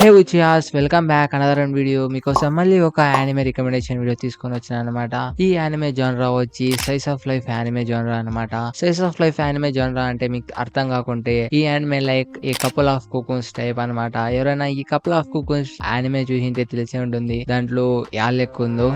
హే ఉచియాస్ welcome back another video. మీకోసం మళ్ళీ ఒక యానిమే రికమెండేషన్ వీడియో తీసుకొని వచ్చిన అనమాట. ఈ యానిమే జోనరా వచ్చి సైజ్ ఆఫ్ లైఫ్ యానిమే జోనరా అనమాట. సైజ్ ఆఫ్ లైఫ్ యానిమే జోనరా అంటే మీకు అర్థం కాకుంటే ఈ anime like a couple of cuckoos type అనమాట. ఎవరైనా ఈ కపుల్ ఆఫ్ కుకున్స్ యానిమే చూసింటే తెలిసే ఉంటుంది దాంట్లో లెక్క ఉందో.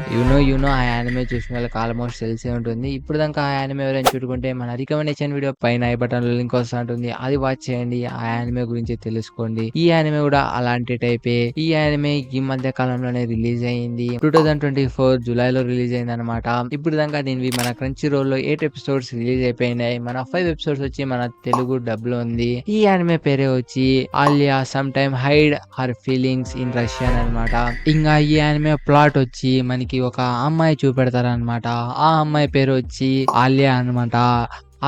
యూనో ఆ యానిమే చూసిన వాళ్ళకి ఆల్మోస్ట్ తెలిసే ఉంటుంది. ఇప్పుడు దాకా ఆ యానిమే ఎవరైనా చూడుకుంటే మన రికమెండేషన్ వీడియో పైన ఐ బటన్ లో లింక్ వస్తూ ఉంటుంది, అది వాచ్ చేయండి. ఆ యానిమే గురించి తెలుసుకోండి. ఈ యానిమే కూడా అలాంటి టైపే. ఈ యానిమే ఈ మధ్య కాలంలోనే రిలీజ్ అయింది. 2024 జూలైలో రిలీజ్ అయింది అనమాట. ఇప్పుడు దాకా దీనివి మన క్రంచీ రోల్ లో 8 ఎపిసోడ్స్ రిలీజ్ అయిపోయినాయి. మన 5 ఎపిసోడ్స్ వచ్చి మన తెలుగు డబ్ లో ఉంది. ఈ యానిమే పేరే వచ్చి Alia some time hide her feelings in Russian అనమాట. ఇంకా ఈ యానిమే ప్లాట్ వచ్చి మనకి ఒక అమ్మాయి చూపెడతారనమాట. ఆ అమ్మాయి పేరు వచ్చి ఆలియా అనమాట.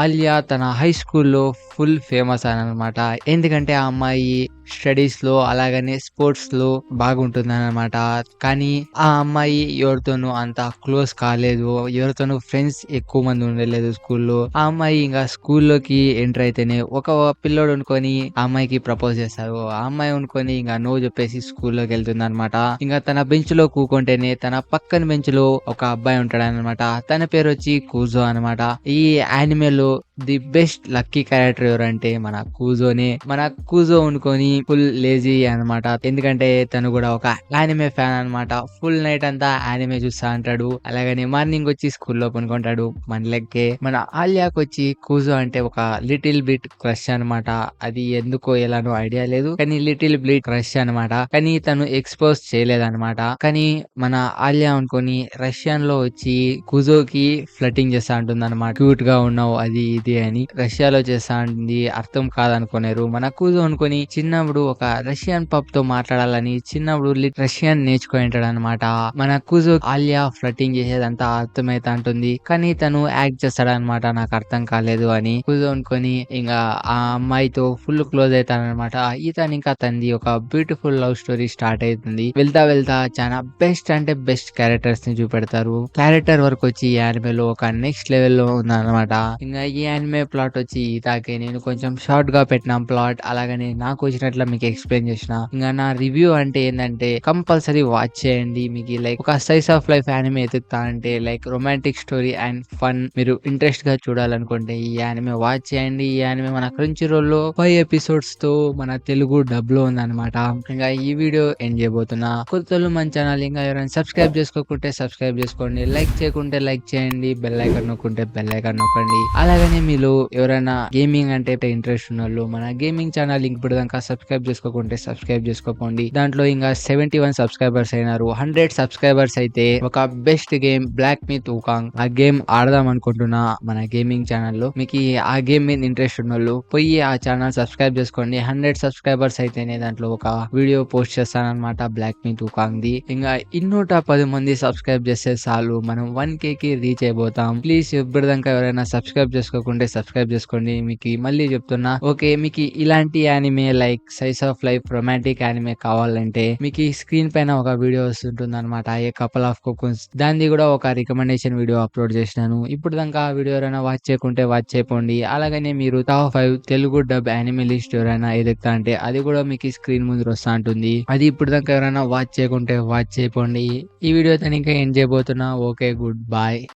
ఆలియా తన హై స్కూల్లో ఫుల్ ఫేమస్ అనమాట. ఎందుకంటే ఆ అమ్మాయి స్టడీస్ లో అలాగనే స్పోర్ట్స్ లో బాగుంటుందన్నమాట. కానీ ఆ అమ్మాయి ఎవరితోనూ అంత క్లోజ్ కాలేదు, ఎవరితోనూ ఫ్రెండ్స్ ఎక్కువ మంది ఉండలేదు స్కూల్లో. ఆ అమ్మాయి ఇంకా స్కూల్లోకి ఎంటర్ అయితేనే ఒక పిల్లోడు అనుకొని ఆ అమ్మాయికి ప్రపోజ్ చేస్తారు. ఆ అమ్మాయి అనుకొని ఇంకా నో చెప్పేసి స్కూల్లోకి వెళ్తుంది అనమాట. ఇంకా తన బెంచ్ లో కూకుంటేనే తన పక్కన బెంచ్ లో ఒక అబ్బాయి ఉంటాడు అనమాట. తన పేరు వచ్చి కూజో అనమాట. ఈ యానిమేలో ది బెస్ట్ లక్కీ క్యారెక్టర్ ఎవరంటే మన కూజోనే. మన కూజో అనుకొని ఫుల్ లేజీ అనమాట. ఎందుకంటే తను కూడా ఒక యానిమే ఫ్యాన్ అనమాట. ఫుల్ నైట్ అంతా యానిమే చూస్తా అంటాడు. అలాగని మార్నింగ్ వచ్చి స్కూల్లో పనుకుంటాడు మన లెక్కే. మన ఆలియాకి వచ్చి కూజో అంటే ఒక లిటిల్ బిట్ క్రష్ అనమాట. అది ఎందుకో ఎలానో ఐడియా లేదు, కానీ లిటిల్ బిట్ క్రష్ అనమాట. కానీ తను ఎక్స్పోజ్ చేయలేదన్నమాట. కానీ మన ఆలియా అనుకొని రష్యన్ లో వచ్చి కుజోకి ఫ్లటింగ్ చేస్తా ఉంటుంది అనమాట. క్యూట్ గా ఉన్నావు అది ఇది అని రష్యాలో చేస్తా ఉంటుంది. అర్థం కాదనుకున్నారు. మన కుజో అనుకొని చిన్నప్పుడు ఒక రష్యన్ పబ్ తో మాట్లాడాలని చిన్నప్పుడు రష్యన్ నేర్చుకుంటాడు అనమాట. మన కుజో ఆలియా ఫ్లటింగ్ చేసేదంతా అర్థమైతా ఉంటుంది, కానీ తను యాక్ట్ చేస్తాడనమాట నాకు అర్థం కాలేదు అని. కుజో అనుకొని ఇంకా ఆ అమ్మాయితో ఫుల్ క్లోజ్ అవుతాడనమాట. ఇతను ఇంకా తంది ఒక బ్యూటిఫుల్ లవ్ స్టోరీ స్టార్ట్ అవుతుంది. వెళ్తా వెళ్తా చాలా బెస్ట్ అంటే బెస్ట్ క్యారెక్టర్స్ ని చూపెడతారు. క్యారెక్టర్ వర్క్ వచ్చి ఈ యానిమేలో ఒక నెక్స్ట్ లెవెల్ లో ఉందన్నమాట. ఇంకా ఈ యానిమే ప్లాట్ వచ్చి ఇతాకే నేను కొంచెం షార్ట్ గా పెట్టిన ప్లాట్, అలాగనే నాకు వచ్చినట్లు మీకు ఎక్స్ప్లెయిన్ చేసిన. ఇంకా నా రివ్యూ అంటే ఏంటంటే కంపల్సరీ వాచ్ చేయండి. మీకు లైక్ ఒక సైజ్ ఆఫ్ లైఫ్ యానిమే ఎదుగుతా అంటే like romantic story and fun మీరు ఇంట్రెస్ట్ గా చూడాలనుకుంటే ఈ యానిమే వాచ్ చేయండి. ఈ యానిమే మన క్రంచీ రోల్ లో 5 ఎపిసోడ్స్ తో మన తెలుగు డబ్ లో ఉందన్నమాట. ఇంకా ఈ వీడియో ఎండ్ చేయబోతున్నా. కొత్తలు మన ఛానల్ ఇంకా ఎవరైనా సబ్స్క్రైబ్ చేసుకోకుంటే సబ్స్క్రైబ్ చేసుకోండి, లైక్ చేయకుంటే లైక్ చేయండి, బెల్ ఐకాన్ నొక్కుంటే బెల్ ఐకాన్ నొక్కండి. అలాగనే మీరు ఎవరైనా గేమింగ్ అంటే ఇంట్రెస్ట్ ఉన్న వాళ్ళు మన గేమింగ్ ఛానల్ లింక్ పెడదాక సబ్స్క్రైబ్ చేసుకోకుంటే సబ్స్క్రైబ్ చేసుకోండి. దాంట్లో ఇంకా 71 సబ్స్క్రైబర్స్ అయినారు. 100 సబ్స్క్రైబర్స్ అయితే ఒక బెస్ట్ గేమ్ బ్లాక్ మిత్ వుకాంగ్ ఆ గేమ్ ఆడదాం అనుకుంటున్నా మన గేమింగ్ ఛానల్లో. మీకు ఆ గేమ్ మీద ఇంట్రెస్ట్ ఉన్న వాళ్ళు పోయి ఆ ఛానల్ సబ్స్క్రైబ్ చేసుకోండి. 100 సబ్స్క్రైబర్స్ అయితేనే దాంట్లో ఒక వీడియో పోస్ట్ చేస్తానన్నమాట బ్లాక్ మిత్ వుకాంగ్ ది. ఇంకా 10 మంది సబ్స్క్రైబ్ చేస్తే చాలు మనం 1K కి రీచ్ అయిపోతాం. ప్లీజ్ ఇప్పటిదాకా ఎవరైనా సబ్స్క్రైబ్ చేసుకోకుంటే సబ్స్క్రైబ్ చేసుకోండి. మీకు మళ్ళీ చెప్తున్నా, ఓకే మీకు ఇలాంటి anime like size of life romantic anime కావాలంటే మీకు ఈ స్క్రీన్ పైన ఒక వీడియో వస్తుంటుంది అనమాట, ఏ కపుల్ ఆఫ్ కుకున్స్. దాన్ని కూడా ఒక రికమెండేషన్ వీడియో అప్లోడ్ చేసినాను. ఇప్పుడు దాకా ఆ వీడియో ఎవరైనా వాచ్ చేయకుంటే వాచ్ చేయకండి. అలాగనే మీరు top 5 Telugu dub anime list ఎవరైనా ఎదుగుతా అంటే అది కూడా మీకు స్క్రీన్ ముందు వస్తా ఉంటుంది. అది ఇప్పుడు దాకా ఎవరైనా వాచ్ చేయకుంటే వాచ్ చేయకండి. ఈ వీడియో ఇంకా ఎండ్ చేయబోతున్నా. Okay, good bye.